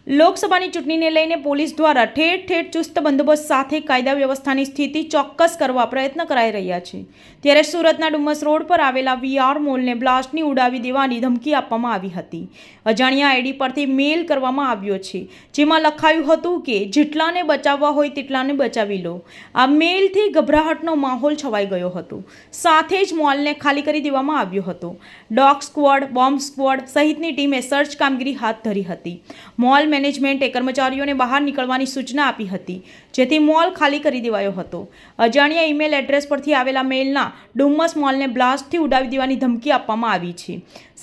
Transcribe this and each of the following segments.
લોકસભાની ચૂંટણીને લઈને પોલીસ દ્વારા ઠેર ઠેર ચુસ્ત બંદોબસ્ત સાથે કાયદા વ્યવસ્થાની સ્થિતિ ચોક્કસ કરવા પ્રયત્ન કરાઈ રહ્યા છે। ત્યારે સુરતના ડુમસ રોડ પર આવેલા વીઆર મોલને બ્લાસ્ટની ઉડાવી દેવાની ધમકી આપવામાં આવી હતી। અજાણ્યા આઈડી પરથી મેલ કરવામાં આવ્યો છે, જેમાં લખાયું હતું કે જેટલાને બચાવવા હોય તેટલાને બચાવી લો। આ મેલથી ગભરાહટનો માહોલ છવાઈ ગયો હતો, સાથે જ મોલને ખાલી કરી દેવામાં આવ્યો હતો। ડોગ સ્ક્વોડ, બોમ્બ સ્ક્વોડ સહિતની ટીમે સર્ચ કામગીરી હાથ ધરી હતી। મોલ મેનેજમેન્ટે કર્મચારીઓને બહાર નીકળવાની સૂચના આપી હતી, જેથી મોલ ખાલી કરી દેવાયો હતો। અજાણ્યા ઈમેલ એડ્રેસ પરથી આવેલા મેલના ડુમસ મોલને બ્લાસ્ટથી ઉડાવી દેવાની ધમકી આપવામાં આવી છે।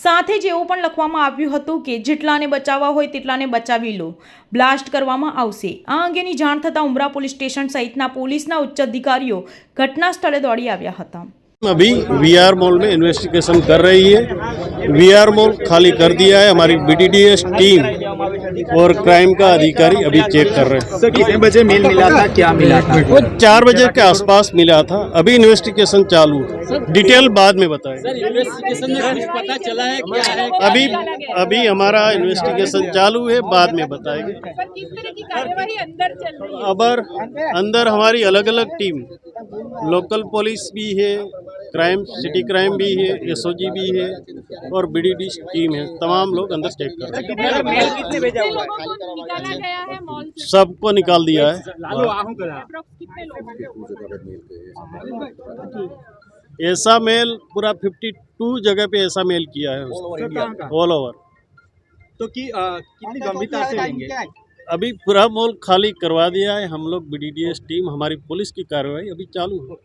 સાથે જ એવું પણ લખવામાં આવ્યું હતું કે જેટલાને બચાવવા હોય તેટલાને બચાવી લો, બ્લાસ્ટ કરવામાં આવશે। આ અંગેની જાણ થતાં ઉમરા પોલીસ સ્ટેશન સહિતના પોલીસના ઉચ્ચ અધિકારીઓ ઘટના સ્થળે દોડી આવ્યા હતા। अभी वीआर मॉल में इन्वेस्टिगेशन कर रही है। वीआर मॉल खाली कर दिया है। हमारी बीडीडीएस टीम और क्राइम का अधिकारी अभी चेक कर रहे हैं। सर कितने बजे मेल मिला था, क्या मिला था? वो 4 बजे के आसपास मिला था। अभी इन्वेस्टिगेशन चालू है, डिटेल बाद में बताएंगे। सर इन्वेस्टिगेशन में कुछ पता चला है क्या है? अभी हमारा इन्वेस्टिगेशन चालू है, बाद में बताएंगे। सर किस तरह की कार्यवाही अंदर चल रही है? अब अंदर हमारी अलग अलग टीम, लोकल पुलिस भी है, क्राइम सिटी क्राइम भी है, एसओजी भी है और बीडीडी टीम है। तमाम लोग अंदर चेक कर रहे हैं। मेल कितने लोगों को निकाला गया है मॉल से? सबको निकाल दिया है। अप्रॉक्स कितने लोग? ऐसा मेल पूरा 52 जगह पे ऐसा मेल किया है उसने, ऑल ओवर। तो कितनी गंभीरता से लेंगे? अभी पूरा मॉल खाली करवा दिया है हम लोग। बीडीडीएस टीम, हमारी पुलिस की कार्रवाई अभी चालू है।